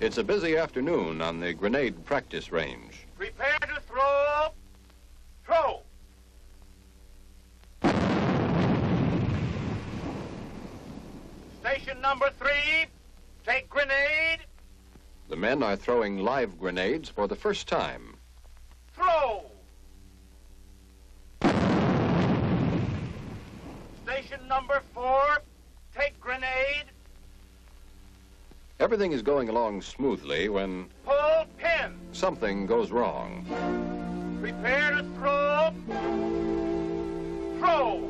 It's a busy afternoon on the grenade practice range. Prepare to throw. Throw. Station number 3, take grenade. The men are throwing live grenades for the first time. Throw. Station number 4, take grenade. Everything is going along smoothly when Pull pin. something goes wrong. Prepare to throw. Throw.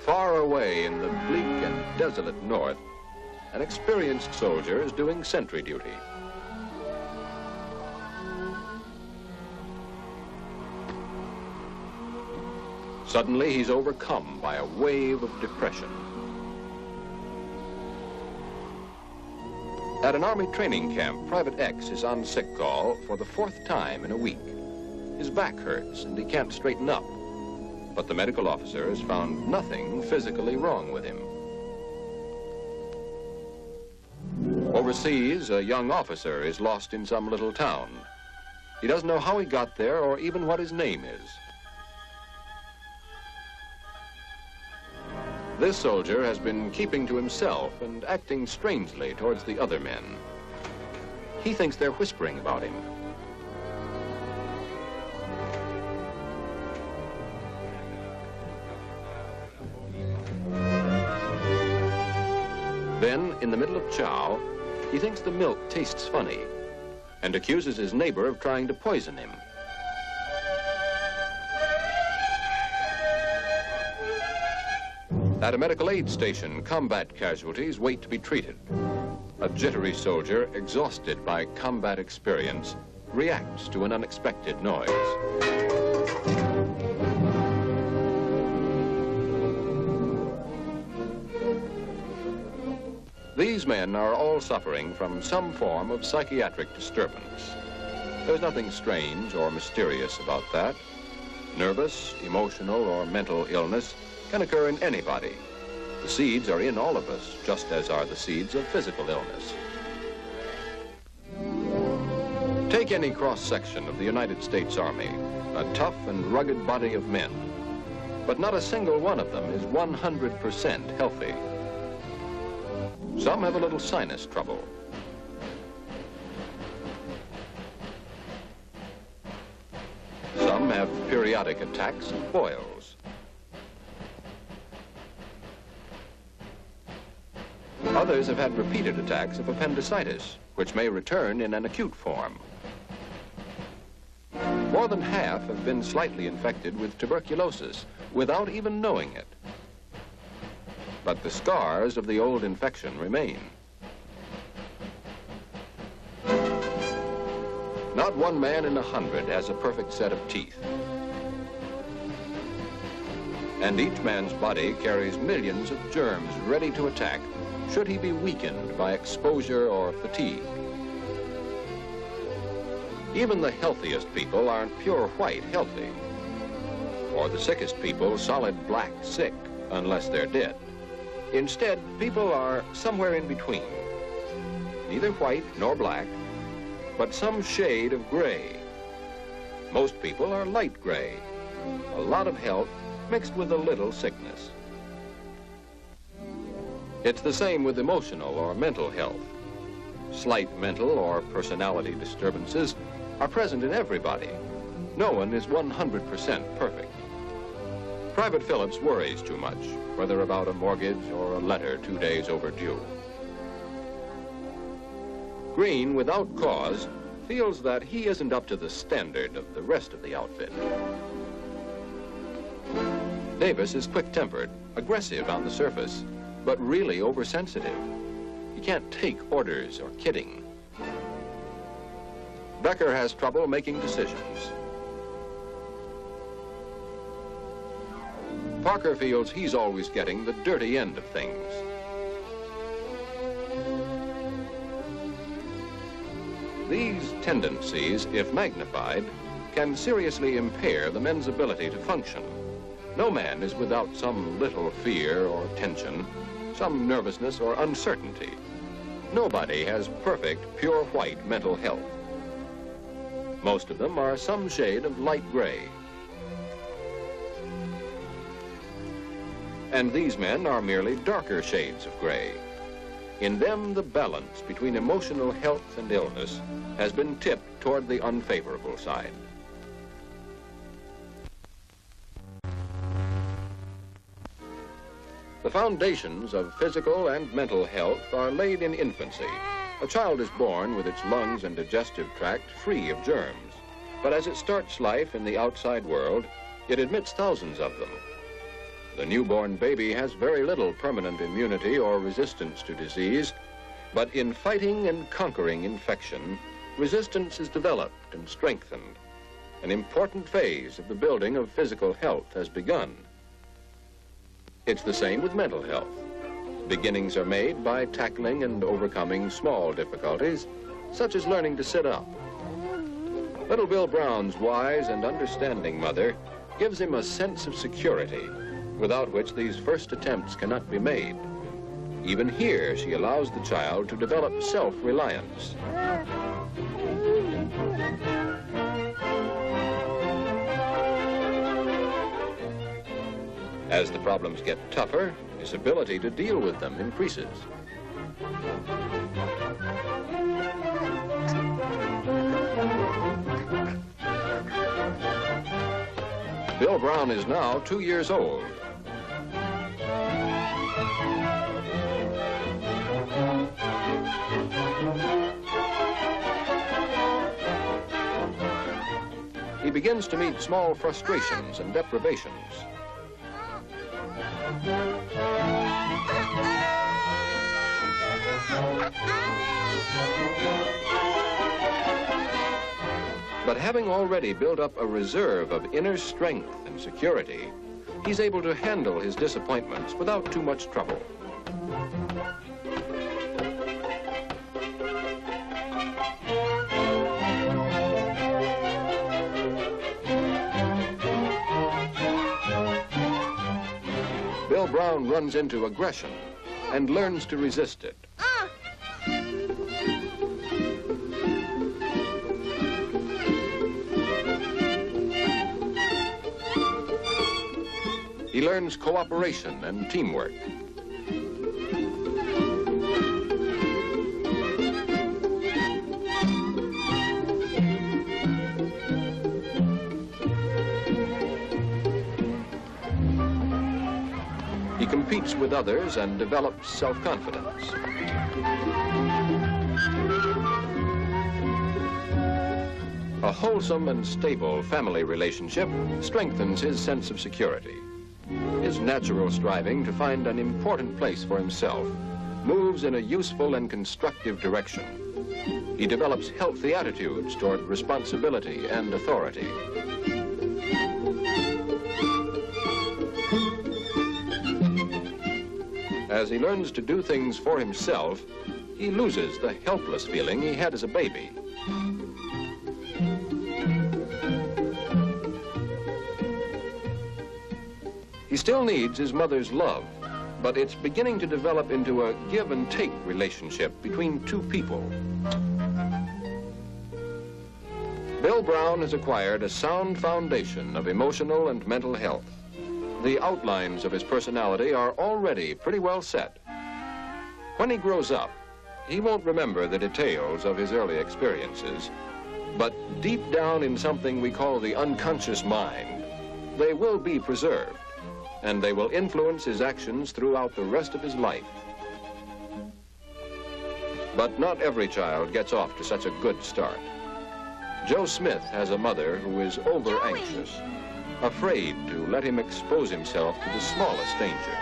Far away in the bleak and desolate north, an experienced soldier is doing sentry duty. Suddenly, he's overcome by a wave of depression. At an Army training camp, Private X is on sick call for the 4th time in a week. His back hurts and he can't straighten up, but the medical officer has found nothing physically wrong with him. Overseas, a young officer is lost in some little town. He doesn't know how he got there or even what his name is. This soldier has been keeping to himself and acting strangely towards the other men. He thinks they're whispering about him. Then, in the middle of chow, he thinks the milk tastes funny and accuses his neighbor of trying to poison him. At a medical aid station, combat casualties wait to be treated. A jittery soldier, exhausted by combat experience, reacts to an unexpected noise. These men are all suffering from some form of psychiatric disturbance. There's nothing strange or mysterious about that. Nervous, emotional, or mental illness can occur in anybody. The seeds are in all of us, just as are the seeds of physical illness. Take any cross-section of the United States Army, a tough and rugged body of men, but not a single one of them is 100% healthy. Some have a little sinus trouble. Some have periodic attacks of boils. Others have had repeated attacks of appendicitis, which may return in an acute form. More than half have been slightly infected with tuberculosis without even knowing it. But the scars of the old infection remain. Not one man in 100 has a perfect set of teeth. And each man's body carries millions of germs ready to attack should he be weakened by exposure or fatigue. Even the healthiest people aren't pure white healthy, or the sickest people solid black sick, unless they're dead. Instead, people are somewhere in between, neither white nor black, but some shade of gray. Most people are light gray, a lot of health mixed with a little sickness. It's the same with emotional or mental health. Slight mental or personality disturbances are present in everybody. No one is 100% perfect. Private Phillips worries too much, whether about a mortgage or a letter 2 days overdue. Green, without cause, feels that he isn't up to the standard of the rest of the outfit. Davis is quick-tempered, aggressive on the surface, but really oversensitive. He can't take orders or kidding. Becker has trouble making decisions. Parker feels he's always getting the dirty end of things. These tendencies, if magnified, can seriously impair the men's ability to function. No man is without some little fear or tension, some nervousness or uncertainty. Nobody has perfect, pure white mental health. Most of them are some shade of light gray. And these men are merely darker shades of gray. In them, the balance between emotional health and illness has been tipped toward the unfavorable side. The foundations of physical and mental health are laid in infancy. A child is born with its lungs and digestive tract free of germs. But as it starts life in the outside world, it admits thousands of them. The newborn baby has very little permanent immunity or resistance to disease, but in fighting and conquering infection, resistance is developed and strengthened. An important phase of the building of physical health has begun. It's the same with mental health. Beginnings are made by tackling and overcoming small difficulties, such as learning to sit up. Little Bill Brown's wise and understanding mother gives him a sense of security, without which these first attempts cannot be made. Even here, she allows the child to develop self-reliance. As the problems get tougher, his ability to deal with them increases. Bill Brown is now 2 years old. He begins to meet small frustrations and deprivations. But having already built up a reserve of inner strength and security, he's able to handle his disappointments without too much trouble. Bill Brown runs into aggression and learns to resist it. He learns cooperation and teamwork. He competes with others and develops self-confidence. A wholesome and stable family relationship strengthens his sense of security. His natural striving to find an important place for himself moves in a useful and constructive direction. He develops healthy attitudes toward responsibility and authority. As he learns to do things for himself, he loses the helpless feeling he had as a baby. He still needs his mother's love, but it's beginning to develop into a give-and-take relationship between two people. Bill Brown has acquired a sound foundation of emotional and mental health. The outlines of his personality are already pretty well set. When he grows up, he won't remember the details of his early experiences, but deep down in something we call the unconscious mind, they will be preserved, and they will influence his actions throughout the rest of his life. But not every child gets off to such a good start. Joe Smith has a mother who is over-anxious, afraid to let him expose himself to the smallest danger.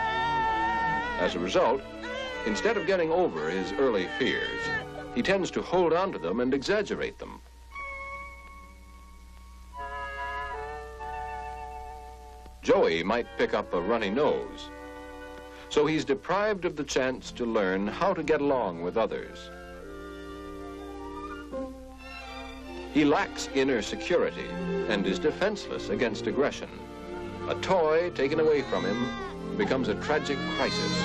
As a result, instead of getting over his early fears, he tends to hold on to them and exaggerate them. Joey might pick up a runny nose, so he's deprived of the chance to learn how to get along with others. He lacks inner security and is defenseless against aggression. A toy taken away from him becomes a tragic crisis.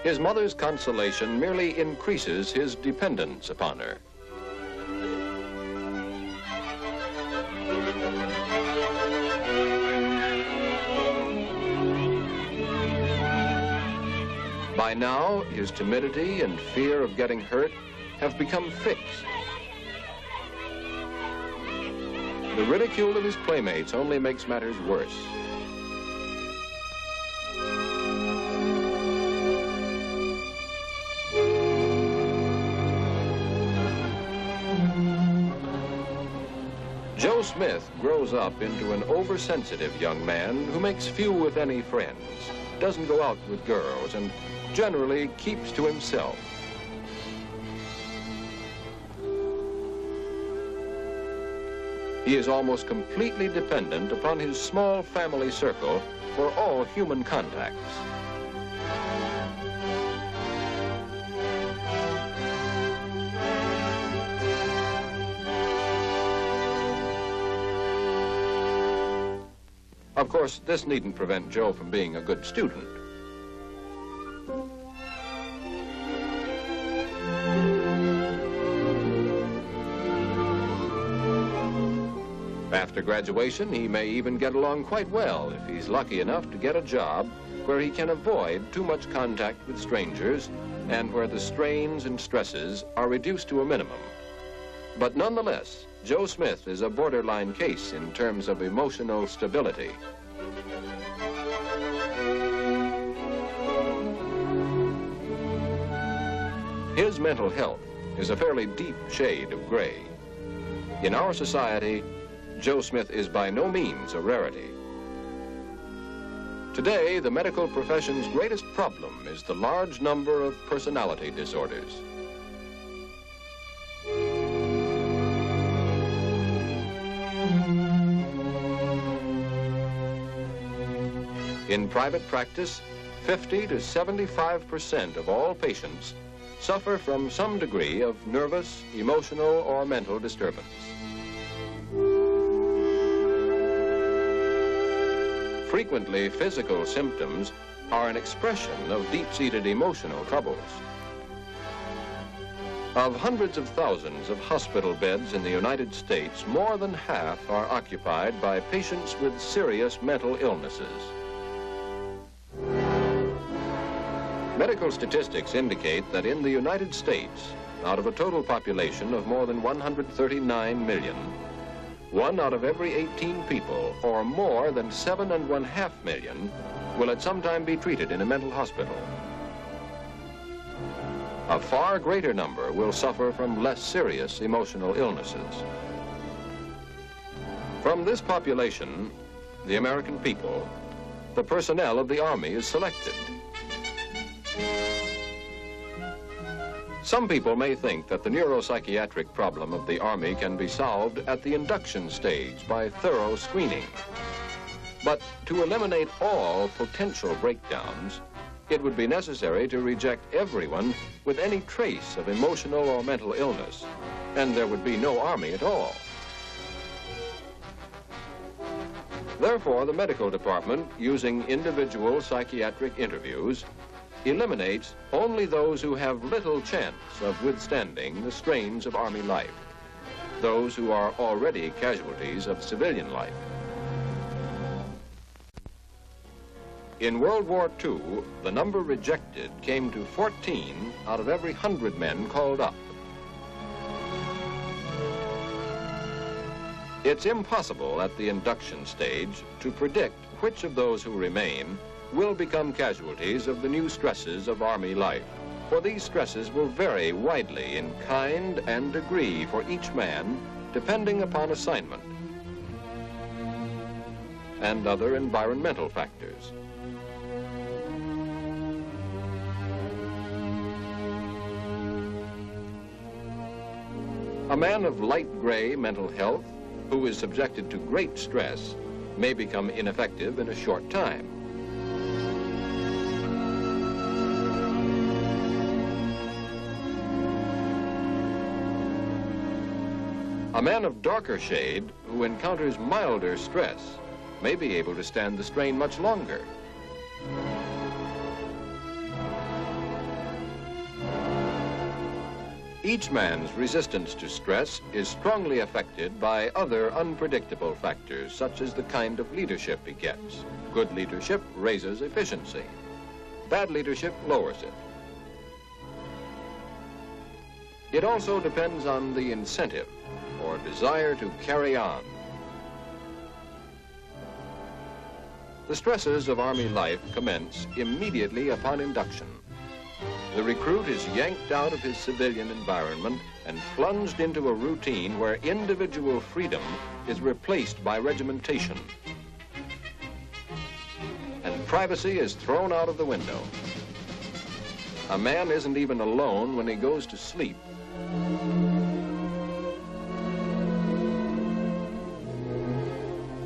His mother's consolation merely increases his dependence upon her. By now, his timidity and fear of getting hurt have become fixed. The ridicule of his playmates only makes matters worse. Joe Smith grows up into an oversensitive young man who makes few, if any, friends, doesn't go out with girls, and generally keeps to himself. He is almost completely dependent upon his small family circle for all human contacts. Of course, this needn't prevent Joe from being a good student. After graduation, he may even get along quite well if he's lucky enough to get a job where he can avoid too much contact with strangers and where the strains and stresses are reduced to a minimum. But nonetheless, Joe Smith is a borderline case in terms of emotional stability. His mental health is a fairly deep shade of gray. In our society, Joe Smith is by no means a rarity. Today, the medical profession's greatest problem is the large number of personality disorders. In private practice, 50 to 75% of all patients suffer from some degree of nervous, emotional, or mental disturbance. Frequently, physical symptoms are an expression of deep-seated emotional troubles. Of hundreds of thousands of hospital beds in the United States, more than half are occupied by patients with serious mental illnesses. Medical statistics indicate that in the United States, out of a total population of more than 139 million, 1 out of every 18 people, or more than 7.5 million, will at some time be treated in a mental hospital. A far greater number will suffer from less serious emotional illnesses. From this population, the American people, the personnel of the Army is selected. Some people may think that the neuropsychiatric problem of the Army can be solved at the induction stage by thorough screening. But to eliminate all potential breakdowns, it would be necessary to reject everyone with any trace of emotional or mental illness, and there would be no Army at all. Therefore, the medical department, using individual psychiatric interviews, eliminates only those who have little chance of withstanding the strains of Army life, those who are already casualties of civilian life. In World War II, the number rejected came to 14 out of every 100 men called up. It's impossible at the induction stage to predict which of those who remain will become casualties of the new stresses of Army life, for these stresses will vary widely in kind and degree for each man, depending upon assignment and other environmental factors. A man of light gray mental health who is subjected to great stress may become ineffective in a short time. A man of darker shade who encounters milder stress may be able to stand the strain much longer. Each man's resistance to stress is strongly affected by other unpredictable factors, such as the kind of leadership he gets. Good leadership raises efficiency. Bad leadership lowers it. It also depends on the incentive or desire to carry on. The stresses of Army life commence immediately upon induction. The recruit is yanked out of his civilian environment and plunged into a routine where individual freedom is replaced by regimentation. And privacy is thrown out of the window. A man isn't even alone when he goes to sleep.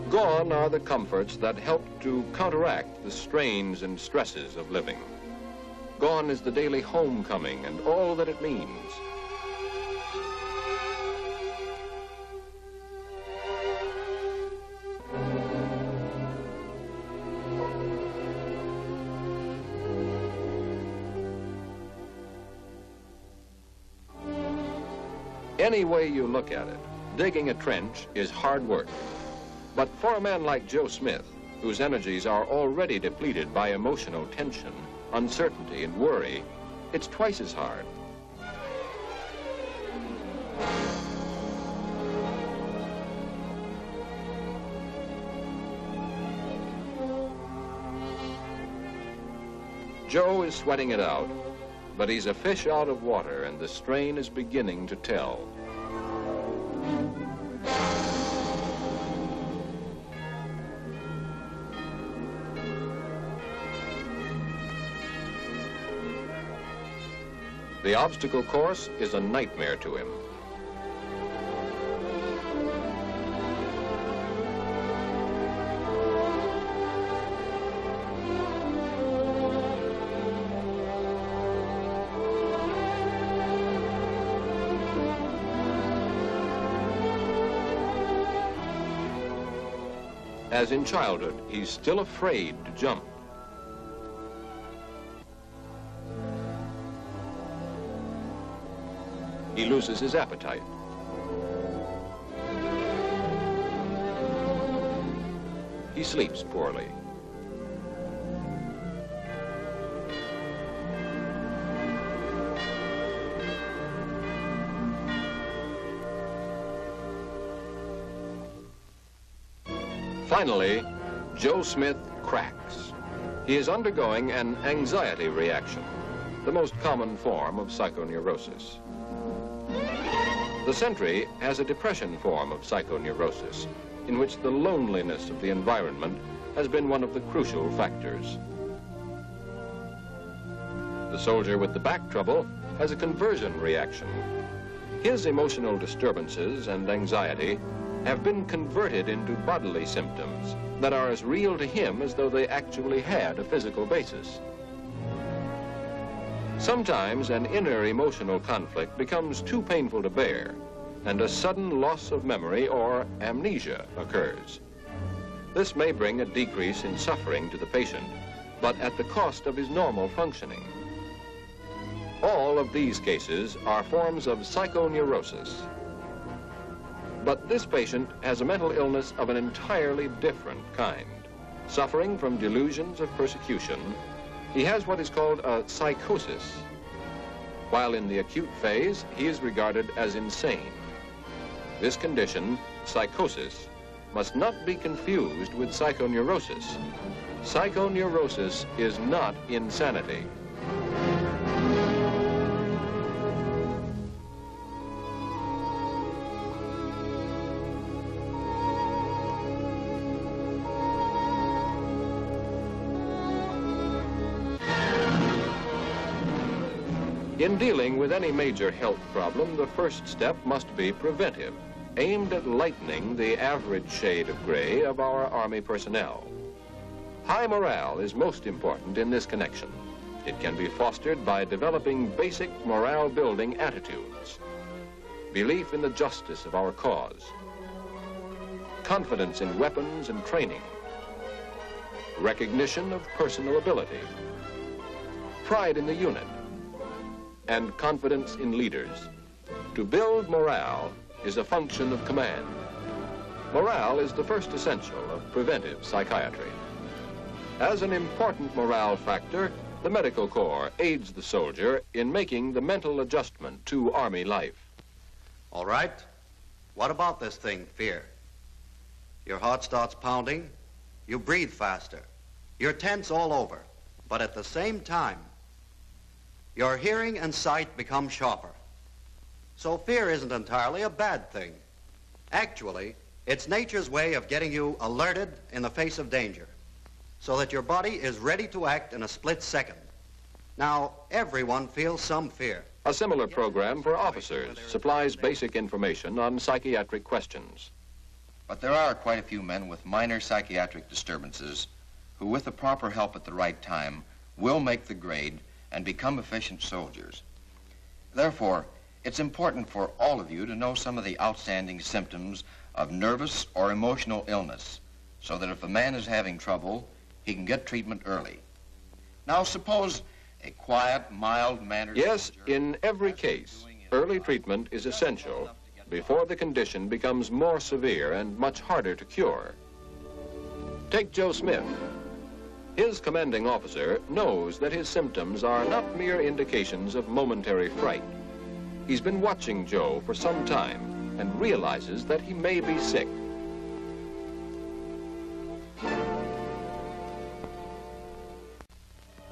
Gone are the comforts that help to counteract the strains and stresses of living. Gone is the daily homecoming and all that it means. Any way you look at it, digging a trench is hard work. But for a man like Joe Smith, whose energies are already depleted by emotional tension, uncertainty, and worry, it's twice as hard. Joe is sweating it out, but he's a fish out of water, and the strain is beginning to tell. The obstacle course is a nightmare to him. As in childhood, he's still afraid to jump. He loses his appetite. He sleeps poorly. Finally, Joe Smith cracks. He is undergoing an anxiety reaction, the most common form of psychoneurosis. The sentry has a depression form of psychoneurosis, in which the loneliness of the environment has been one of the crucial factors. The soldier with the back trouble has a conversion reaction. His emotional disturbances and anxiety have been converted into bodily symptoms that are as real to him as though they actually had a physical basis. Sometimes an inner emotional conflict becomes too painful to bear, and a sudden loss of memory or amnesia occurs. This may bring a decrease in suffering to the patient, but at the cost of his normal functioning. All of these cases are forms of psychoneurosis. But this patient has a mental illness of an entirely different kind. Suffering from delusions of persecution, he has what is called a psychosis. While in the acute phase, he is regarded as insane. This condition, psychosis, must not be confused with psychoneurosis. Psychoneurosis is not insanity. In dealing with any major health problem, the first step must be preventive, aimed at lightening the average shade of gray of our Army personnel. High morale is most important in this connection. It can be fostered by developing basic morale-building attitudes. belief in the justice of our cause, confidence in weapons and training, recognition of personal ability, pride in the unit, and confidence in leaders. To build morale is a function of command. Morale is the first essential of preventive psychiatry. As an important morale factor, the medical corps aids the soldier in making the mental adjustment to Army life. All right. What about this thing, fear? Your heart starts pounding, you breathe faster, you're tense all over, but at the same time, your hearing and sight become sharper. So fear isn't entirely a bad thing. Actually, it's nature's way of getting you alerted in the face of danger, so that your body is ready to act in a split second. Now, everyone feels some fear. A similar program for officers supplies basic information on psychiatric questions. But there are quite a few men with minor psychiatric disturbances who, with the proper help at the right time, will make the grade and become efficient soldiers. Therefore, it's important for all of you to know some of the outstanding symptoms of nervous or emotional illness, so that if a man is having trouble, he can get treatment early. Now, suppose a quiet, mild-mannered Yes, soldier, in every case, early treatment is essential before the condition becomes more severe and much harder to cure. Take Joe Smith. His commanding officer knows that his symptoms are not mere indications of momentary fright. He's been watching Joe for some time and realizes that he may be sick.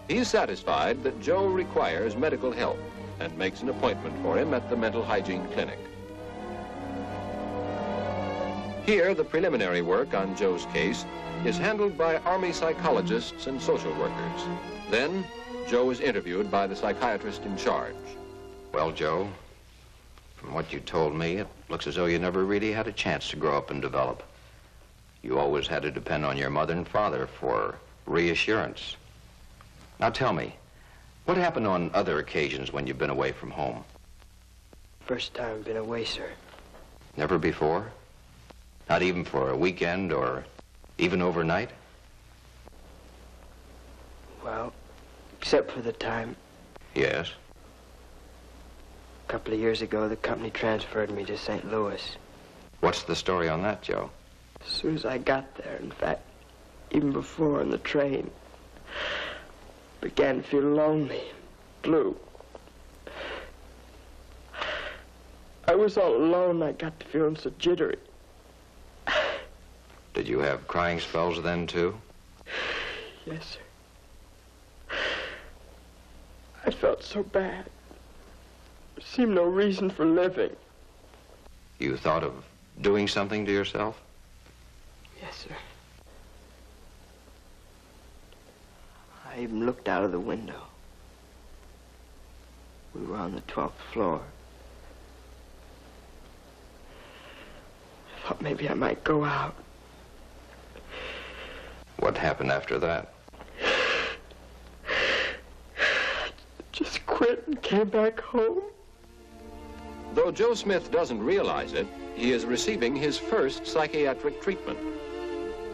He's satisfied that Joe requires medical help and makes an appointment for him at the mental hygiene clinic. Here, the preliminary work on Joe's case is handled by Army psychologists and social workers. Then, Joe is interviewed by the psychiatrist in charge. Well, Joe, from what you told me, it looks as though you never really had a chance to grow up and develop. You always had to depend on your mother and father for reassurance. Now tell me, what happened on other occasions when you've been away from home? First time I've been away, sir. Never before? Not even for a weekend or even overnight? Well, except for the time. Yes. A couple of years ago, the company transferred me to St. Louis. What's the story on that, Joe? As soon as I got there, in fact, even before on the train, began to feel lonely, blue. I was all alone. I got to feeling so jittery. Did you have crying spells then, too? Yes, sir. I felt so bad. There seemed no reason for living. You thought of doing something to yourself? Yes, sir. I even looked out of the window. We were on the 12th floor. I thought maybe I might go out. What happened after that? Just quit and came back home. Though Joe Smith doesn't realize it, he is receiving his first psychiatric treatment.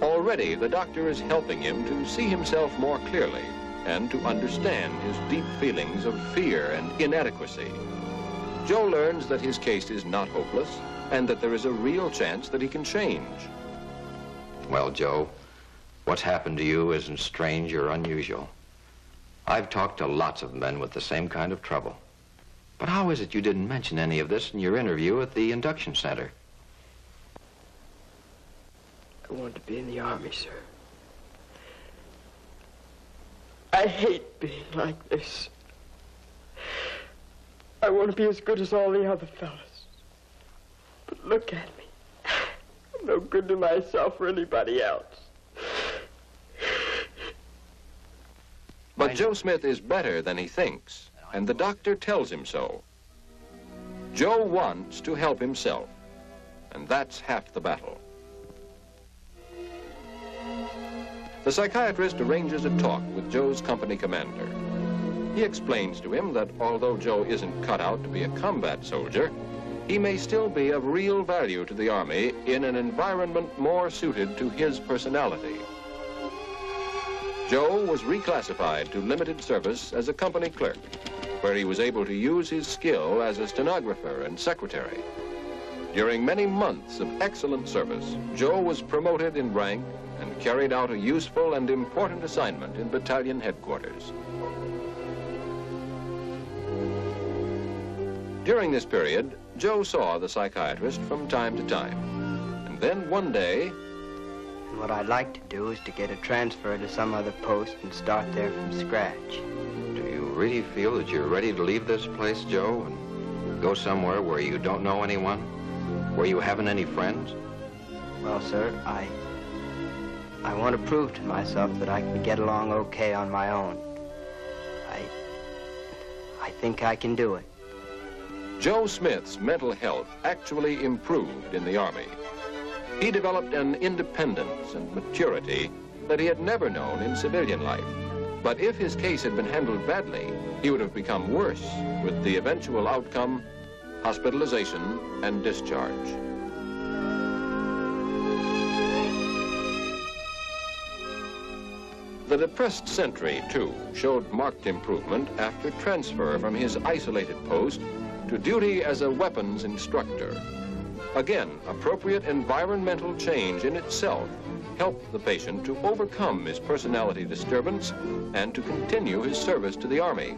Already, the doctor is helping him to see himself more clearly and to understand his deep feelings of fear and inadequacy. Joe learns that his case is not hopeless and that there is a real chance that he can change. Well, Joe, what's happened to you isn't strange or unusual. I've talked to lots of men with the same kind of trouble. But how is it you didn't mention any of this in your interview at the induction center? I wanted to be in the Army, sir. I hate being like this. I want to be as good as all the other fellas. But look at me. I'm no good to myself or anybody else. But Joe Smith is better than he thinks, and the doctor tells him so. Joe wants to help himself, and that's half the battle. The psychiatrist arranges a talk with Joe's company commander. He explains to him that although Joe isn't cut out to be a combat soldier, he may still be of real value to the Army in an environment more suited to his personality. Joe was reclassified to limited service as a company clerk, where he was able to use his skill as a stenographer and secretary. During many months of excellent service, Joe was promoted in rank and carried out a useful and important assignment in battalion headquarters. During this period, Joe saw the psychiatrist from time to time. And then one day... What I'd like to do is to get a transfer to some other post and start there from scratch. Do you really feel that you're ready to leave this place, Joe, and go somewhere where you don't know anyone? Where you haven't any friends? Well, sir, I want to prove to myself that I can get along okay on my own. I think I can do it. Joe Smith's mental health actually improved in the Army. He developed an independence and maturity that he had never known in civilian life. But if his case had been handled badly, he would have become worse, with the eventual outcome, hospitalization and discharge. The depressed sentry, too, showed marked improvement after transfer from his isolated post to duty as a weapons instructor. Again, appropriate environmental change in itself helped the patient to overcome his personality disturbance and to continue his service to the Army.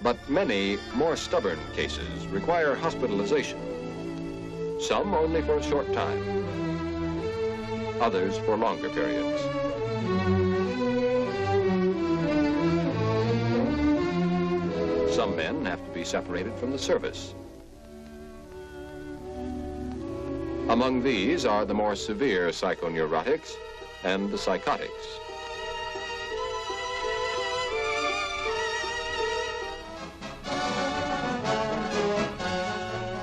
But many more stubborn cases require hospitalization, some only for a short time, others for longer periods. Some men have to be separated from the service. Among these are the more severe psychoneurotics and the psychotics.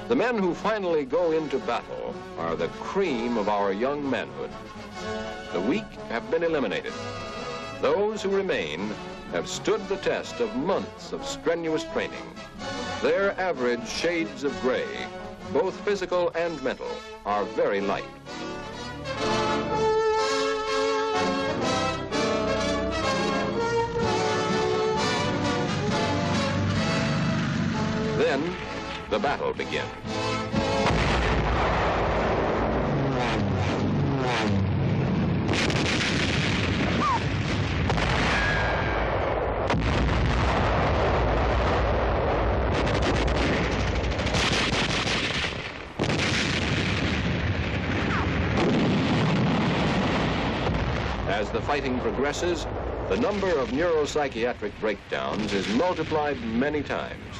The men who finally go into battle are the cream of our young manhood. The weak have been eliminated. Those who remain have stood the test of months of strenuous training. Their average shades of gray, both physical and mental, are very light. Then, the battle begins. As the fighting progresses, the number of neuropsychiatric breakdowns is multiplied many times.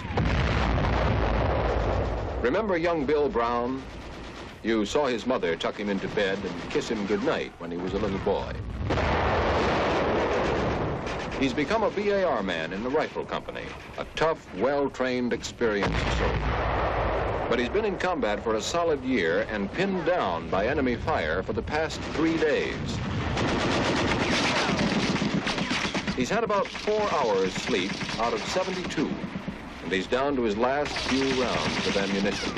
Remember young Bill Brown? You saw his mother tuck him into bed and kiss him goodnight when he was a little boy. He's become a BAR man in the rifle company, a tough, well-trained, experienced soldier. But he's been in combat for a solid year and pinned down by enemy fire for the past 3 days. He's had about 4 hours sleep out of 72, and he's down to his last few rounds of ammunition.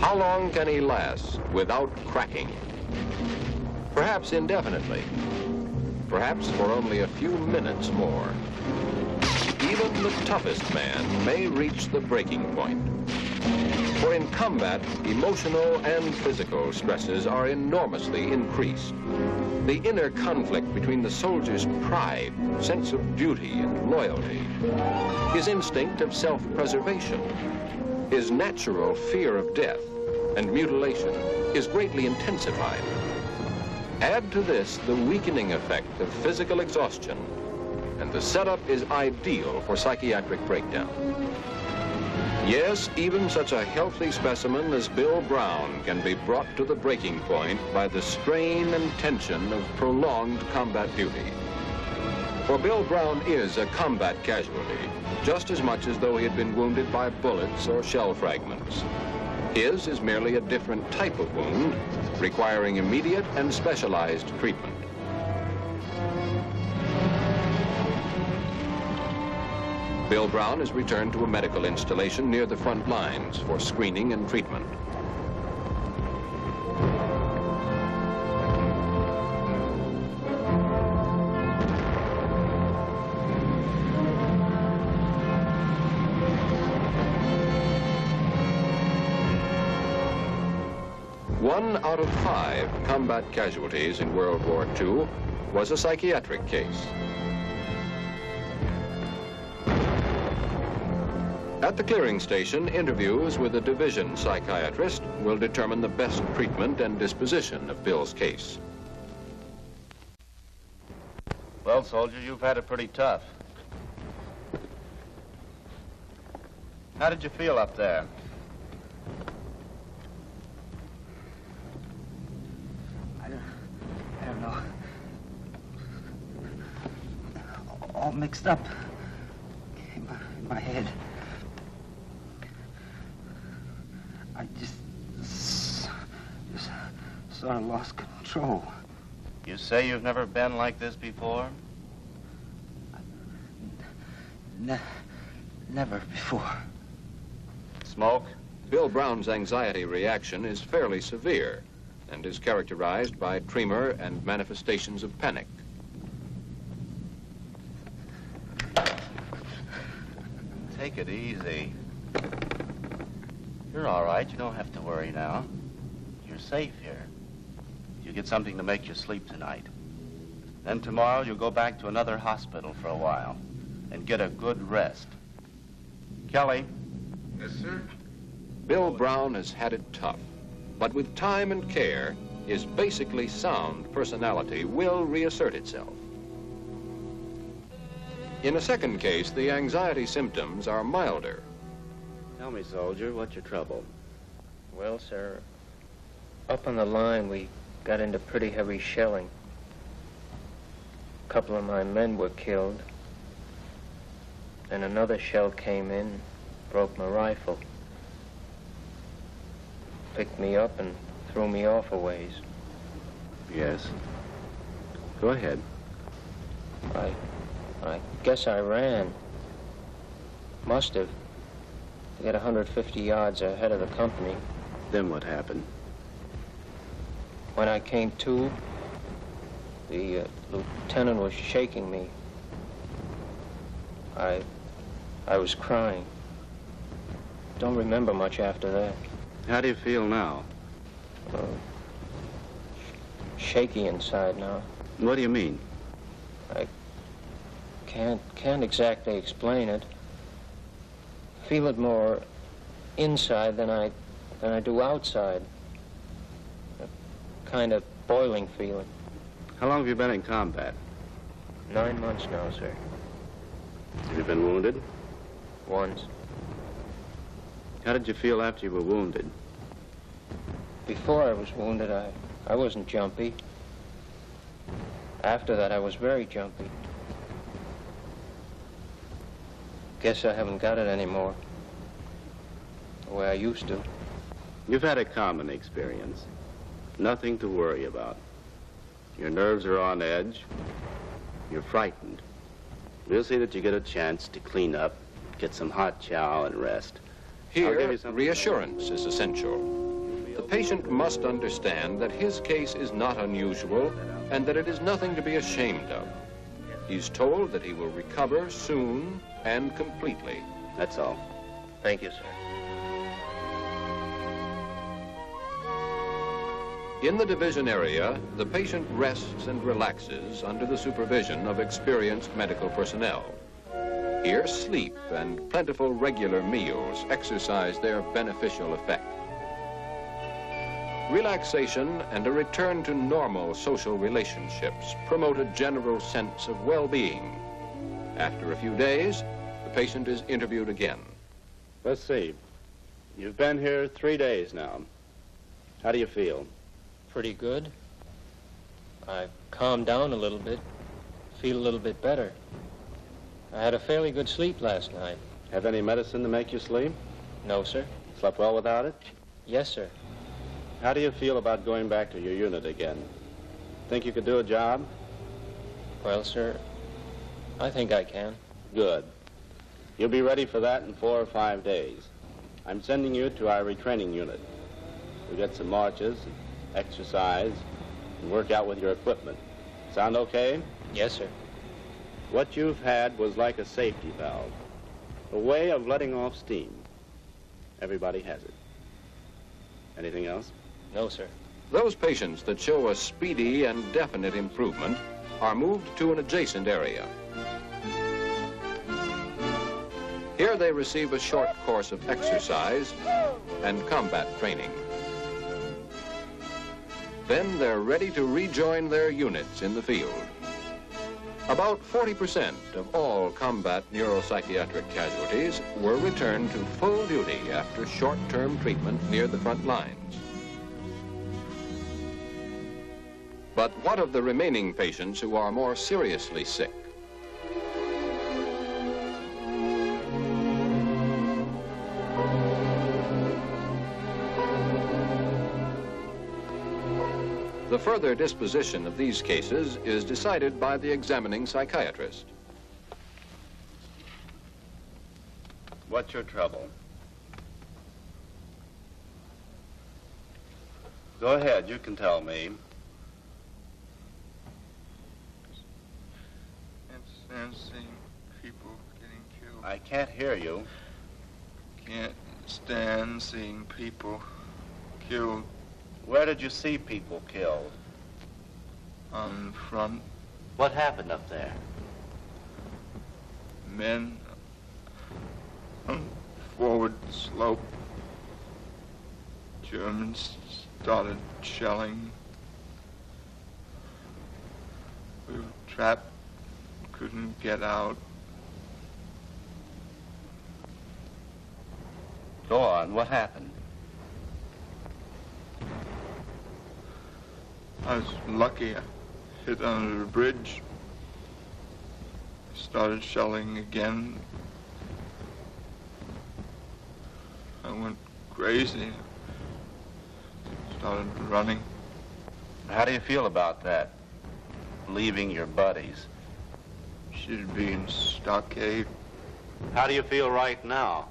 How long can he last without cracking? Perhaps indefinitely. Perhaps for only a few minutes more. Even the toughest man may reach the breaking point. For in combat, emotional and physical stresses are enormously increased. The inner conflict between the soldier's pride, sense of duty and loyalty, his instinct of self-preservation, his natural fear of death and mutilation is greatly intensified. Add to this the weakening effect of physical exhaustion, and the setup is ideal for psychiatric breakdown. Yes, even such a healthy specimen as Bill Brown can be brought to the breaking point by the strain and tension of prolonged combat duty. For Bill Brown is a combat casualty, just as much as though he had been wounded by bullets or shell fragments. His is merely a different type of wound, requiring immediate and specialized treatment. Bill Brown is returned to a medical installation near the front lines for screening and treatment. One out of 5 combat casualties in World War II was a psychiatric case. At the clearing station, interviews with a division psychiatrist will determine the best treatment and disposition of Bill's case. Well, soldier, you've had it pretty tough. How did you feel up there? I don't know. All mixed up in my head. I just sort of lost control. You say you've never been like this before? Never before. Smoke? Bill Brown's anxiety reaction is fairly severe and is characterized by tremor and manifestations of panic. Take it easy. You're all right. You don't have to worry now. You're safe here. You get something to make you sleep tonight. Then tomorrow you'll go back to another hospital for a while and get a good rest. Kelly. Yes, sir. Bill Brown has had it tough, but with time and care, his basically sound personality will reassert itself. In a second case, the anxiety symptoms are milder. Tell me, soldier, what's your trouble? Well, sir, up on the line, we got into pretty heavy shelling. A couple of my men were killed. Then another shell came in, broke my rifle. Picked me up and threw me off a ways. Yes. Go ahead. I guess I ran. Must have. To get 150 yards ahead of the company. Then what happened? When I came to, the lieutenant was shaking me. I was crying. Don't remember much after that. How do you feel now? Shaky inside now. What do you mean? I can't exactly explain it. Feel it more inside than I do outside. A kind of boiling feeling. How long have you been in combat? 9 months now, sir. Have you been wounded? Once. How did you feel after you were wounded? Before I was wounded, I wasn't jumpy. After that, I was very jumpy. Guess I haven't got it anymore. The way I used to. You've had a common experience. Nothing to worry about. Your nerves are on edge. You're frightened. We'll see that you get a chance to clean up, get some hot chow, and rest. Here, reassurance is essential. The patient must understand that his case is not unusual and that it is nothing to be ashamed of. He's told that he will recover soon and completely. That's all. Thank you, sir. In the division area, the patient rests and relaxes under the supervision of experienced medical personnel. Here, sleep and plentiful regular meals exercise their beneficial effect. Relaxation and a return to normal social relationships promote a general sense of well-being. After a few days, the patient is interviewed again. Let's see. You've been here 3 days now. How do you feel? Pretty good. I've calmed down a little bit. Feel a little bit better. I had a fairly good sleep last night. Have any medicine to make you sleep? No, sir. Slept well without it? Yes, sir. How do you feel about going back to your unit again? Think you could do a job? Well, sir, I think I can. Good. You'll be ready for that in 4 or 5 days. I'm sending you to our retraining unit. You'll get some marches, exercise, and work out with your equipment. Sound okay? Yes, sir. What you've had was like a safety valve, a way of letting off steam. Everybody has it. Anything else? No, sir. Those patients that show a speedy and definite improvement are moved to an adjacent area. Here they receive a short course of exercise and combat training. Then they're ready to rejoin their units in the field. About 40% of all combat neuropsychiatric casualties were returned to full duty after short-term treatment near the front lines. But what of the remaining patients who are more seriously sick? The further disposition of these cases is decided by the examining psychiatrist. What's your trouble? Go ahead, you can tell me. Can't stand seeing people getting killed. I can't hear you. Can't stand seeing people killed. Where did you see people killed? On front. What happened up there? Men on forward slope. Germans started shelling. We were trapped, couldn't get out. Go on, what happened? I was lucky. I hit under the bridge. Started shelling again. I went crazy. Started running. How do you feel about that? Leaving your buddies? Should be in stockade. How do you feel right now?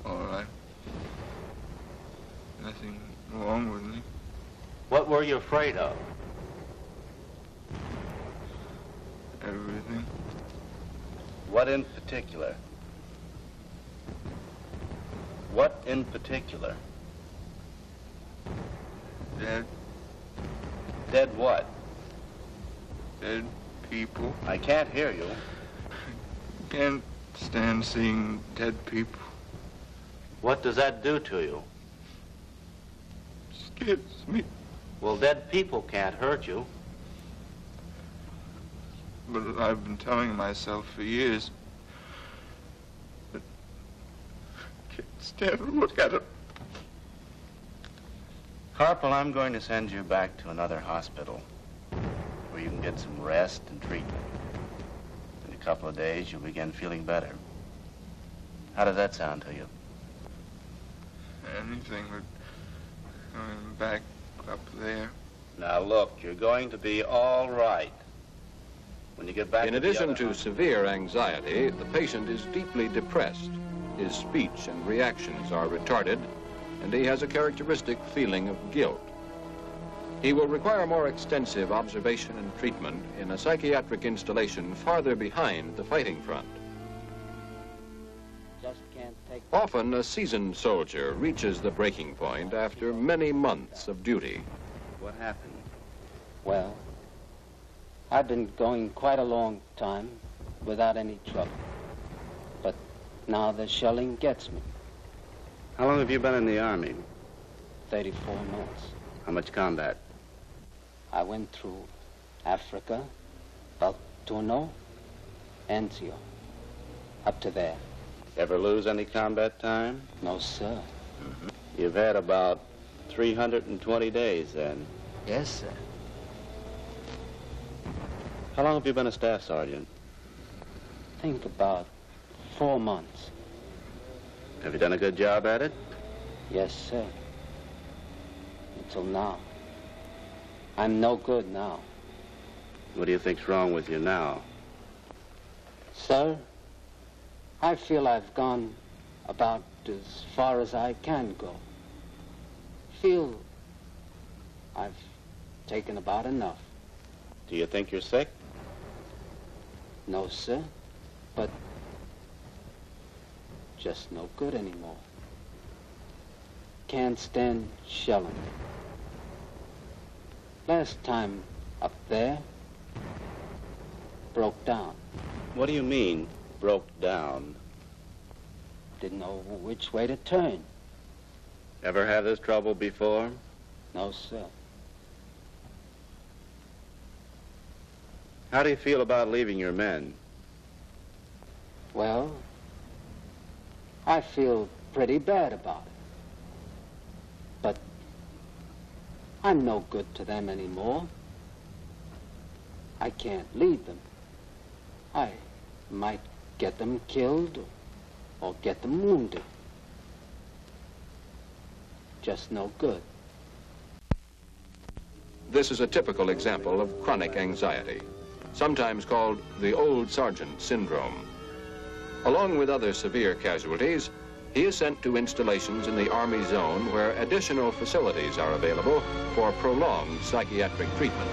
All right. Nothing wrong with me. What were you afraid of? Everything. What in particular? What in particular? Dead. Dead what? Dead people. I can't hear you. Can't stand seeing dead people. What does that do to you? Scares me. Well, dead people can't hurt you. But I've been telling myself for years that I can't stand to look at it. Corporal, I'm going to send you back to another hospital where you can get some rest and treatment. In a couple of days, you'll begin feeling better. How does that sound to you? Anything but going back up there. Now, look, you're going to be all right. When you get back In to the addition other to severe anxiety, the patient is deeply depressed. His speech and reactions are retarded, and he has a characteristic feeling of guilt. He will require more extensive observation and treatment in a psychiatric installation farther behind the fighting front. Just can't take... Often, a seasoned soldier reaches the breaking point after many months of duty. What happened? Well, I've been going quite a long time without any trouble. But now the shelling gets me. How long have you been in the Army? 34 months. How much combat? I went through Africa, Baltuno, Anzio, up to there. Ever lose any combat time? No, sir. You've had about 320 days then. Yes, sir. How long have you been a staff sergeant? Think about 4 months. Have you done a good job at it? Yes, sir. Until now. I'm no good now. What do you think's wrong with you now? Sir, I feel I've gone about as far as I can go. Feel I've taken about enough. Do you think you're sick? No, sir, but just no good anymore. Can't stand shelling. Last time up there, broke down. What do you mean, broke down? Didn't know which way to turn. Ever had this trouble before? No, sir. How do you feel about leaving your men? Well, I feel pretty bad about it. But I'm no good to them anymore. I can't lead them. I might get them killed or get them wounded. Just no good. This is a typical example of chronic anxiety, sometimes called the old sergeant syndrome. Along with other severe casualties, he is sent to installations in the Army zone where additional facilities are available for prolonged psychiatric treatment.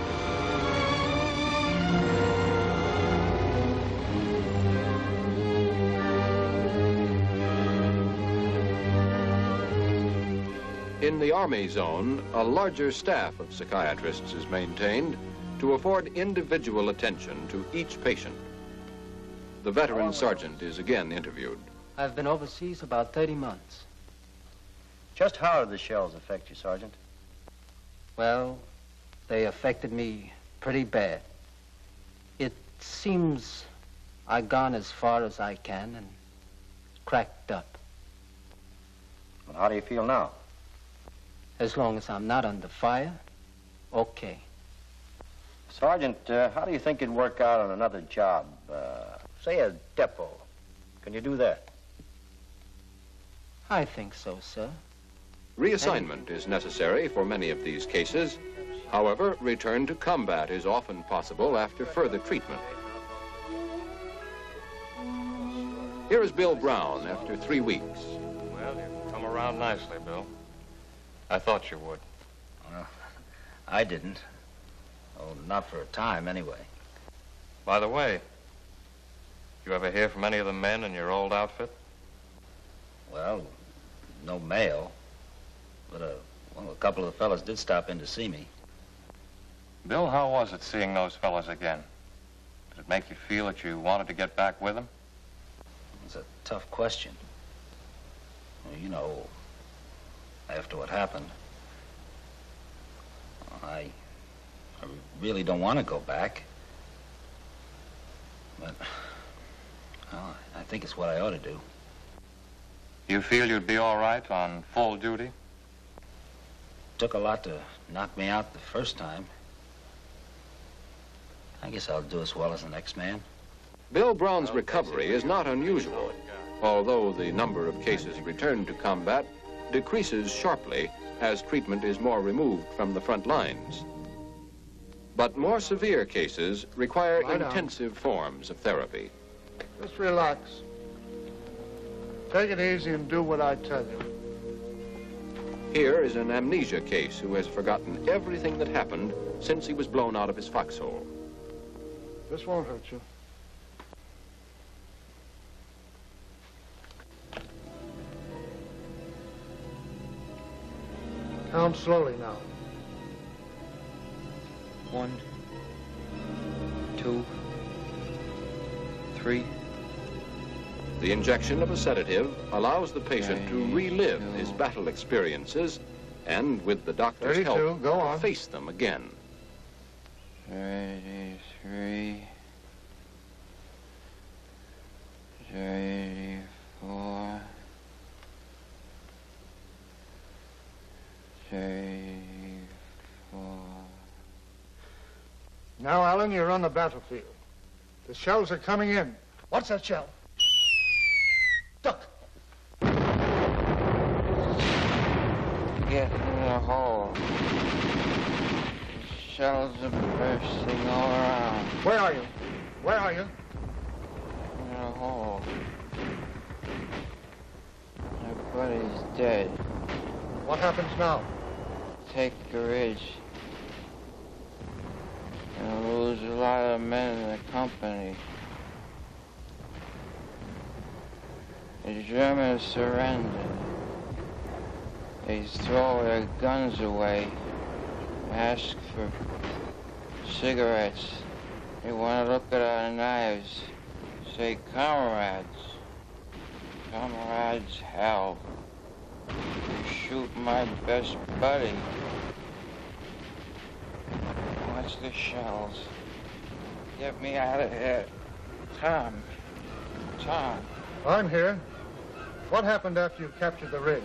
In the Army zone, a larger staff of psychiatrists is maintained to afford individual attention to each patient. The veteran sergeant is again interviewed. I've been overseas about 30 months. Just how did the shells affect you, Sergeant? Well, they affected me pretty bad. It seems I've gone as far as I can and cracked up. Well, how do you feel now? As long as I'm not under fire, okay. Sergeant, how do you think you'd work out on another job? Say a depot. Can you do that? I think so, sir. Reassignment is necessary for many of these cases. However, return to combat is often possible after further treatment. Here is Bill Brown after 3 weeks. Well, you've come around nicely, Bill. I thought you would. Well, I didn't. Oh, not for a time, anyway. By the way, you ever hear from any of the men in your old outfit? Well, no mail. But, well, a couple of the fellas did stop in to see me. Bill, how was it seeing those fellas again? Did it make you feel that you wanted to get back with them? It's a tough question. Well, you know, after what happened, I really don't want to go back. But, well, I think it's what I ought to do. You feel you'd be all right on full duty? Took a lot to knock me out the first time. I guess I'll do as well as the next man. Bill Brown's recovery is not unusual, although the number of cases returned to combat decreases sharply as treatment is more removed from the front lines. But more severe cases require intensive forms of therapy. Just relax. Take it easy and do what I tell you. Here is an amnesia case who has forgotten everything that happened since he was blown out of his foxhole. This won't hurt you. Count slowly now. 1, 2, 3. The injection of a sedative allows the patient to relive his battle experiences and, with the doctor's 32, help, go on. face them again. 33, 34, 34. Now, Alan, you're on the battlefield. The shells are coming in. What's that shell? Duck. get in the hole. The shells are bursting all around. Where are you? Where are you? In the hole. My buddy's dead. What happens now? Take the ridge. And lose a lot of men in the company. The Germans surrendered. They throw their guns away, ask for cigarettes. They want to look at our knives, say, comrades. Comrades, hell. You shoot my best buddy. Watch the shells. Get me out of here. Tom. Tom. I'm here. What happened after you captured the ridge?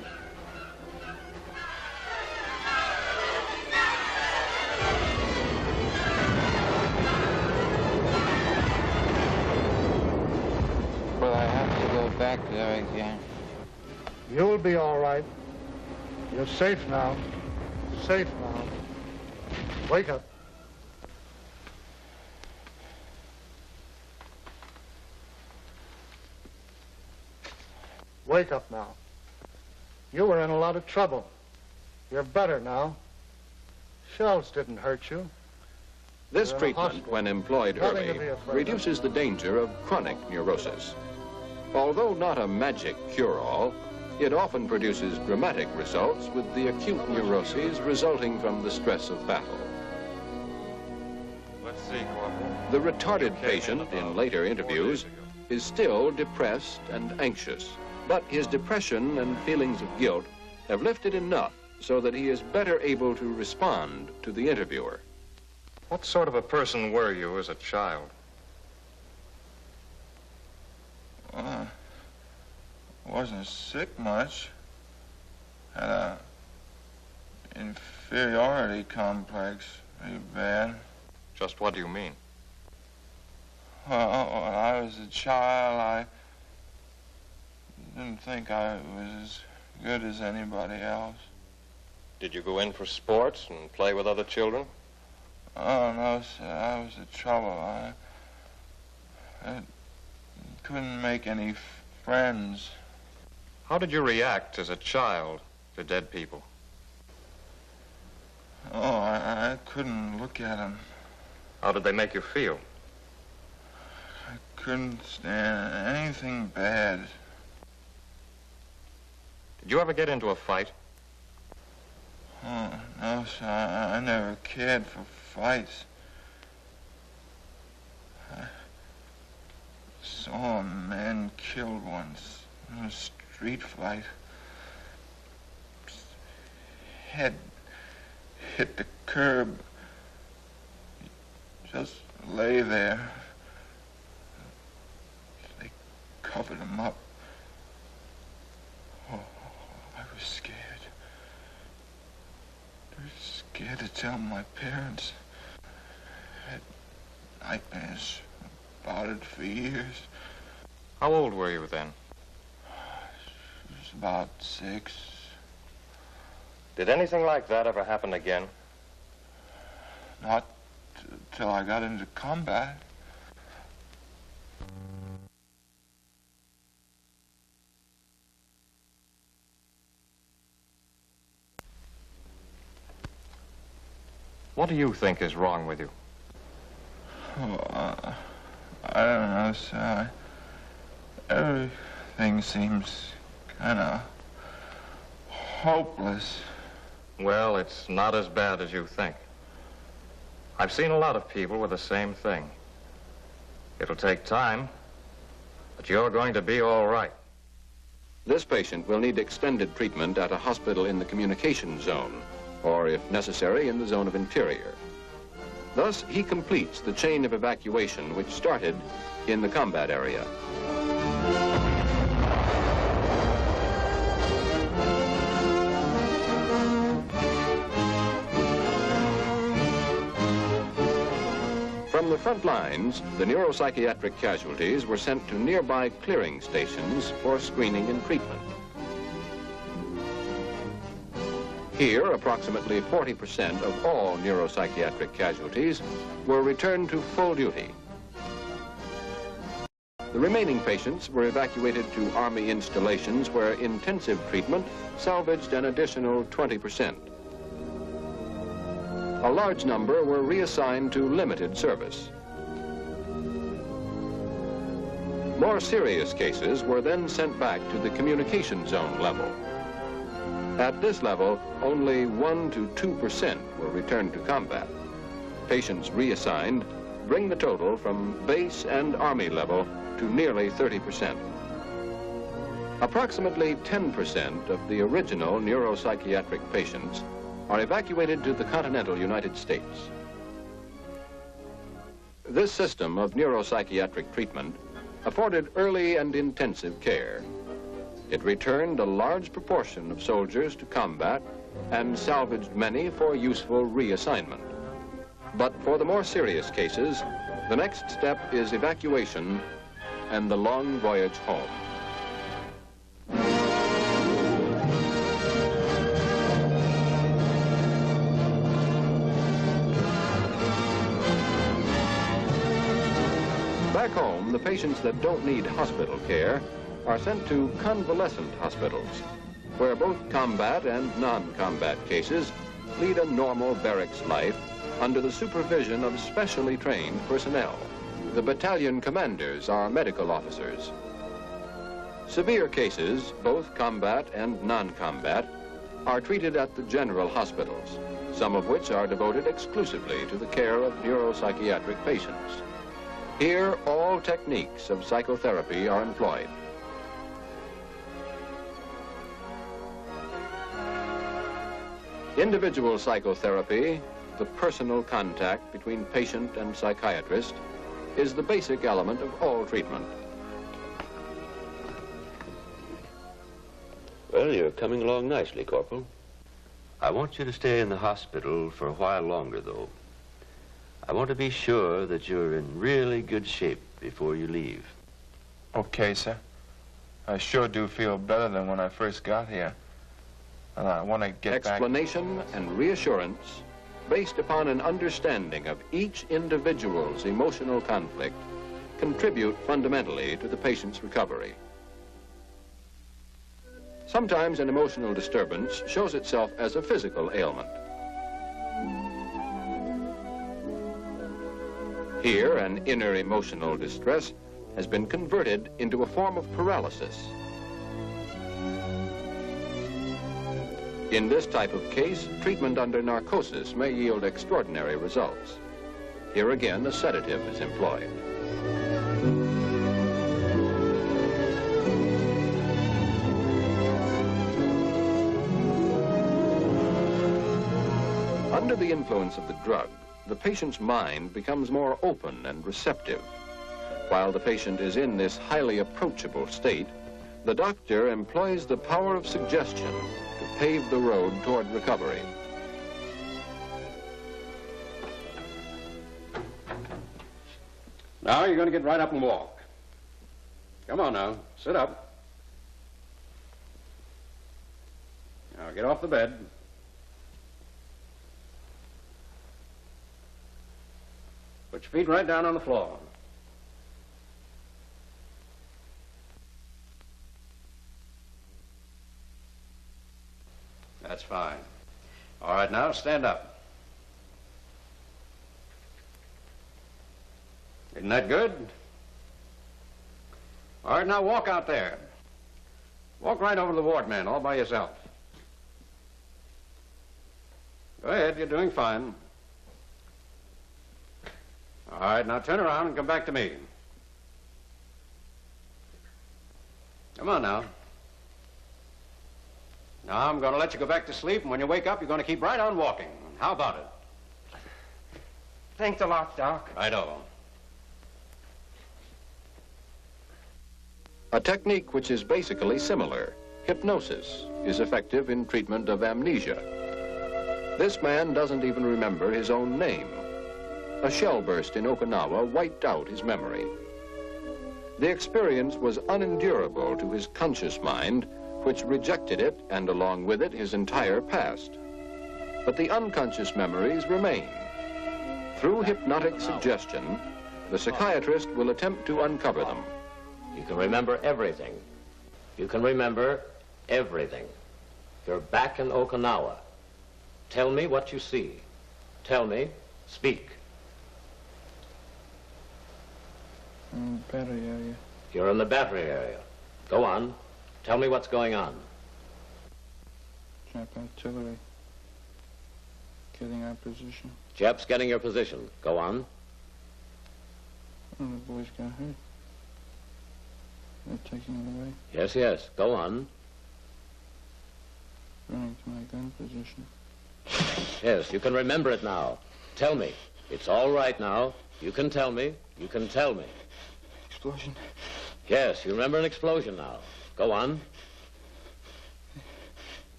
Well, I have to go back there again. You'll be all right. You're safe now. Safe now. Wake up. Wake up now. You were in a lot of trouble. You're better now. Shells didn't hurt you. This You're in a treatment, hospital. when employed Nothing to early, be afraid of. reduces the danger of chronic neurosis. Although not a magic cure-all, it often produces dramatic results with the acute neuroses resulting from the stress of battle. Let's see, Corporal. The retarded patient, in later interviews, is still depressed and anxious, but his depression and feelings of guilt have lifted enough so that he is better able to respond to the interviewer. What sort of a person were you as a child? Wasn't sick much. Had a inferiority complex, pretty bad. Just what do you mean? Well, when I was a child, I didn't think I was as good as anybody else. Did you go in for sports and play with other children? Oh, no, sir, I was in trouble. I couldn't make any friends. How did you react as a child to dead people? Oh, I couldn't look at them. How did they make you feel? I couldn't stand anything bad. Did you ever get into a fight? Oh, no, sir, I never cared for fights. I saw a man killed once in a street fight. Head hit the curb. He just lay there. They covered him up. Oh, I was scared. I was scared to tell my parents. I had nightmares about it for years. How old were you then? I was about 6. Did anything like that ever happen again? Not till I got into combat. What do you think is wrong with you? Oh, I don't know, sir. Everything seems kind of hopeless. Well, it's not as bad as you think. I've seen a lot of people with the same thing. It'll take time, but you're going to be all right. This patient will need extended treatment at a hospital in the communication zone, or if necessary, in the zone of interior. Thus, he completes the chain of evacuation which started in the combat area. From the front lines, the neuropsychiatric casualties were sent to nearby clearing stations for screening and treatment. Here, approximately 40% of all neuropsychiatric casualties were returned to full duty. The remaining patients were evacuated to Army installations where intensive treatment salvaged an additional 20%. A large number were reassigned to limited service. More serious cases were then sent back to the communication zone level. At this level, only 1 to 2% were returned to combat. Patients reassigned bring the total from base and Army level to nearly 30%. Approximately 10% of the original neuropsychiatric patients are evacuated to the continental United States. This system of neuropsychiatric treatment afforded early and intensive care. It returned a large proportion of soldiers to combat and salvaged many for useful reassignment. But for the more serious cases, the next step is evacuation and the long voyage home. Back home, the patients that don't need hospital care are sent to convalescent hospitals, where both combat and non-combat cases lead a normal barracks life under the supervision of specially trained personnel. The battalion commanders are medical officers. Severe cases, both combat and non-combat, are treated at the general hospitals, some of which are devoted exclusively to the care of neuropsychiatric patients. Here, all techniques of psychotherapy are employed. Individual psychotherapy, the personal contact between patient and psychiatrist, is the basic element of all treatment. Well, you're coming along nicely, Corporal. I want you to stay in the hospital for a while longer, though. I want to be sure that you're in really good shape before you leave. Okay, sir. I sure do feel better than when I first got here. And I want to get back. Explanation and reassurance based upon an understanding of each individual's emotional conflict contribute fundamentally to the patient's recovery. Sometimes an emotional disturbance shows itself as a physical ailment. Here, an inner emotional distress has been converted into a form of paralysis. In this type of case, treatment under narcosis may yield extraordinary results. Here again, a sedative is employed. Under the influence of the drug, the patient's mind becomes more open and receptive. While the patient is in this highly approachable state, the doctor employs the power of suggestion to pave the road toward recovery. Now you're going to get right up and walk. Come on now, sit up. Now get off the bed. Put your feet right down on the floor. That's fine. All right, now stand up. Isn't that good? All right, now walk out there. Walk right over to the ward man all by yourself. Go ahead, you're doing fine. All right, now turn around and come back to me. Come on now. Now I'm going to let you go back to sleep, and when you wake up, you're going to keep right on walking. How about it? Thanks a lot, Doc. Righto. A technique which is basically similar, hypnosis, is effective in treatment of amnesia. This man doesn't even remember his own name. A shell burst in Okinawa wiped out his memory. The experience was unendurable to his conscious mind, which rejected it, and along with it, his entire past. but the unconscious memories remain. Through hypnotic suggestion, the psychiatrist will attempt to uncover them. You can remember everything. You can remember everything. You're back in Okinawa. Tell me what you see. Tell me. Speak. In the battery area. You're in the battery area. Go on. Tell me what's going on. Jap artillery. Getting our position. Japs getting your position. Go on. Oh, the boys got hurt. They're taking it away. Yes, yes. Go on. Running to my gun position. Yes, you can remember it now. Tell me. It's all right now. You can tell me. You can tell me. Explosion. Yes, you remember an explosion now. Go on.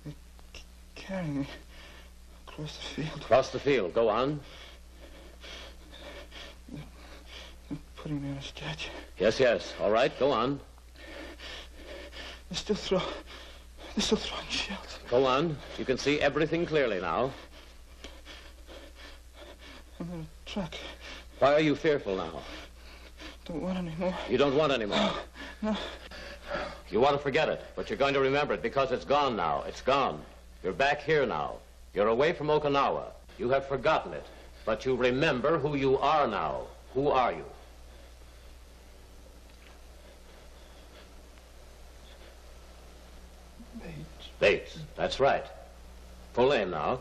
They're carrying me across the field. Across the field. Go on. They're putting me on a stretcher. Yes, yes. All right. Go on. They're still throwing shells. Go on. You can see everything clearly now. I'm in a truck. Why are you fearful now? Don't want any more. You don't want any more. No. You want to forget it, but you're going to remember it because it's gone now. It's gone. You're back here now. You're away from Okinawa. You have forgotten it, but you remember who you are now. Who are you? Bates. Bates. That's right. Full name now.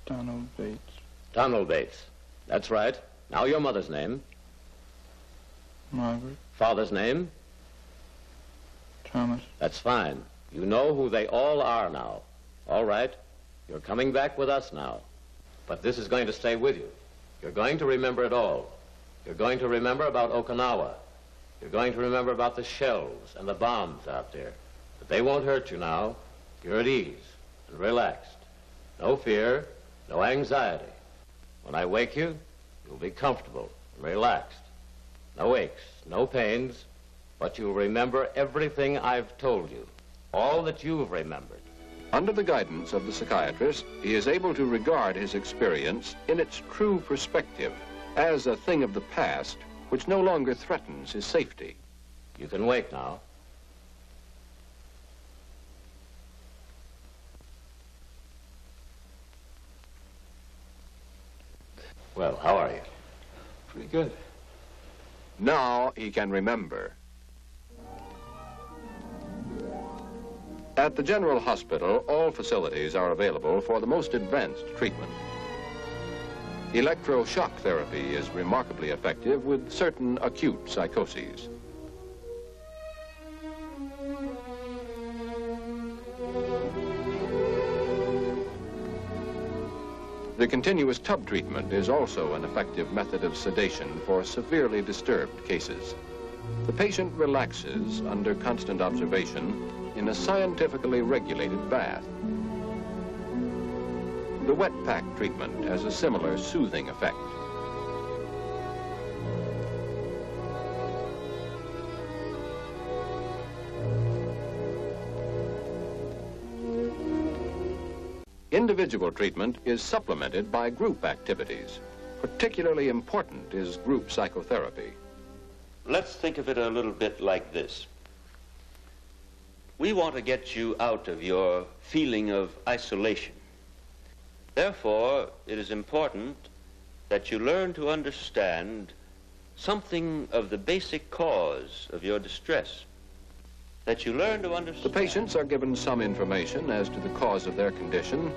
Donald Bates. Donald Bates. That's right. Now your mother's name. Margaret. Father's name. Thomas. That's fine. You know who they all are now. All right. You're coming back with us now. But this is going to stay with you. You're going to remember it all. You're going to remember about Okinawa. You're going to remember about the shells and the bombs out there. But they won't hurt you now. You're at ease and relaxed. No fear, no anxiety. When I wake you, you'll be comfortable and relaxed. No aches, no pains, but you'll remember everything I've told you. All that you've remembered. Under the guidance of the psychiatrist, he is able to regard his experience in its true perspective as a thing of the past which no longer threatens his safety. You can wake now. Well, how are you? Pretty good. Now he can remember. At the General Hospital, all facilities are available for the most advanced treatment. Electroshock therapy is remarkably effective with certain acute psychoses. The continuous tub treatment is also an effective method of sedation for severely disturbed cases. The patient relaxes under constant observation in a scientifically regulated bath. The wet pack treatment has a similar soothing effect. Individual treatment is supplemented by group activities. Particularly important is group psychotherapy. Let's think of it a little bit like this. We want to get you out of your feeling of isolation. Therefore, it is important that you learn to understand something of the basic cause of your distress. That you learn to understand. The patients are given some information as to the cause of their condition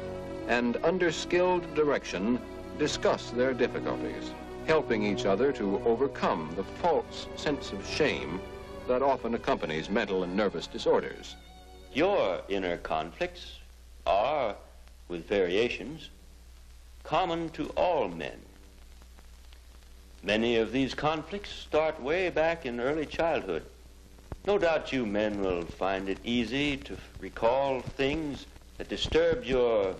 and under skilled direction discuss their difficulties, helping each other to overcome the false sense of shame that often accompanies mental and nervous disorders. Your inner conflicts are, with variations, common to all men. Many of these conflicts start way back in early childhood. No doubt you men will find it easy to recall things that disturbed your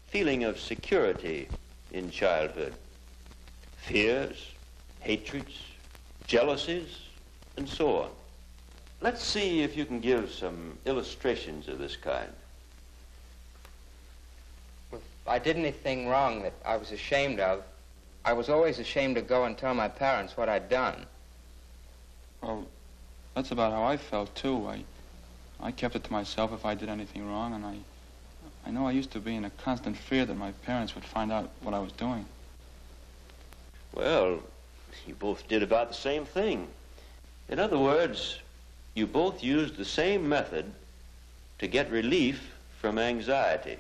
feeling of security in childhood. Fears, hatreds, jealousies, and so on. Let's see if you can give some illustrations of this kind. Well, if I did anything wrong that I was ashamed of, I was always ashamed to go and tell my parents what I'd done. Well, that's about how I felt, too. I kept it to myself if I did anything wrong, and I know I used to be in a constant fear that my parents would find out what I was doing. Well, you both did about the same thing. In other words, you both used the same method to get relief from anxiety.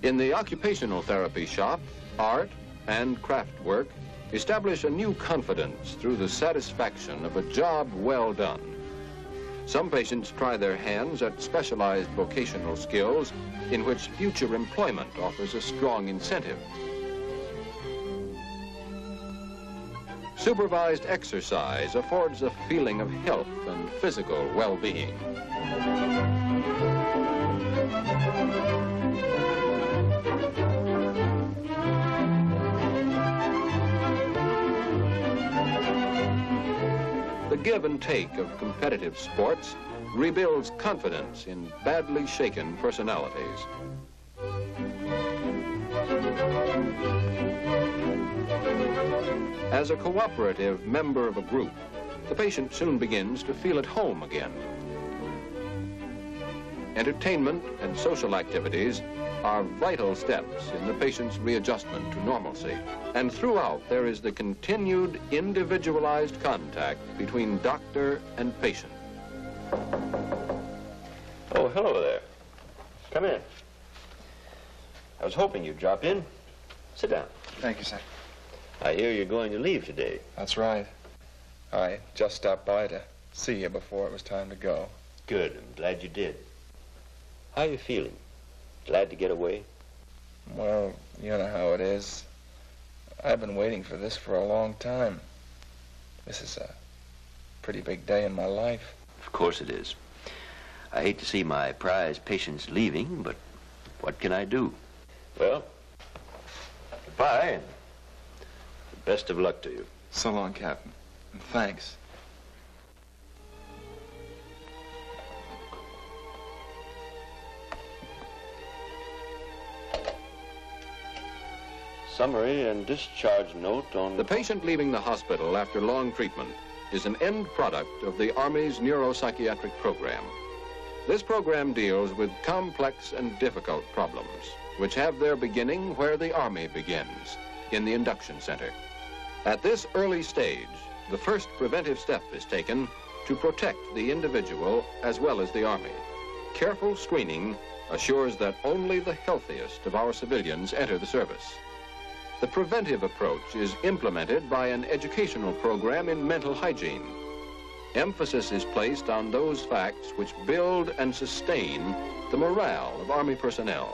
In the occupational therapy shop, art and craft work establish a new confidence through the satisfaction of a job well done. Some patients try their hands at specialized vocational skills in which future employment offers a strong incentive. Supervised exercise affords a feeling of health and physical well-being. The give and take of competitive sports rebuilds confidence in badly shaken personalities. As a cooperative member of a group, the patient soon begins to feel at home again. Entertainment and social activities are vital steps in the patient's readjustment to normalcy. And throughout, there is the continued individualized contact between doctor and patient. Oh, hello there. Come in. I was hoping you'd drop in. Sit down. Thank you, sir. I hear you're going to leave today. That's right. I just stopped by to see you before it was time to go. Good. I'm glad you did. How are you feeling? Glad to get away? Well, you know how it is. I've been waiting for this for a long time. This is a pretty big day in my life. Of course it is. I hate to see my prized patients leaving, but what can I do? Well, goodbye, and best of luck to you. So long, Captain. And thanks. Summary and discharge note on... The patient leaving the hospital after long treatment is an end product of the Army's neuropsychiatric program. This program deals with complex and difficult problems, which have their beginning where the Army begins, in the induction center. At this early stage, the first preventive step is taken to protect the individual as well as the Army. Careful screening assures that only the healthiest of our civilians enter the service. The preventive approach is implemented by an educational program in mental hygiene. Emphasis is placed on those facts which build and sustain the morale of Army personnel.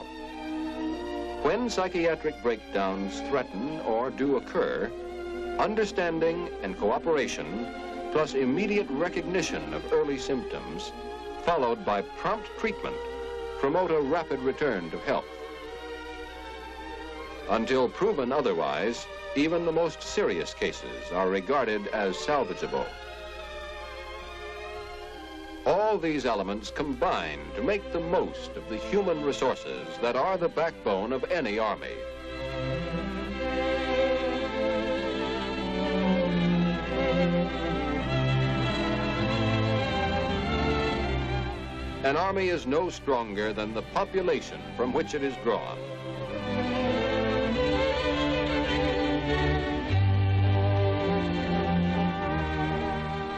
When psychiatric breakdowns threaten or do occur, understanding and cooperation, plus immediate recognition of early symptoms, followed by prompt treatment, promote a rapid return to health. Until proven otherwise, even the most serious cases are regarded as salvageable. All these elements combine to make the most of the human resources that are the backbone of any army. An army is no stronger than the population from which it is drawn.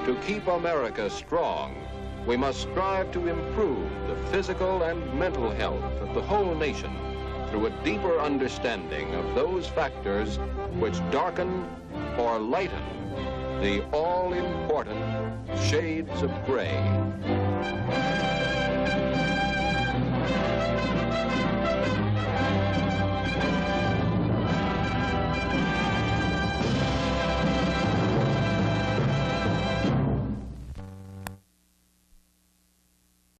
To keep America strong, we must strive to improve the physical and mental health of the whole nation through a deeper understanding of those factors which darken or lighten the all-important shades of gray.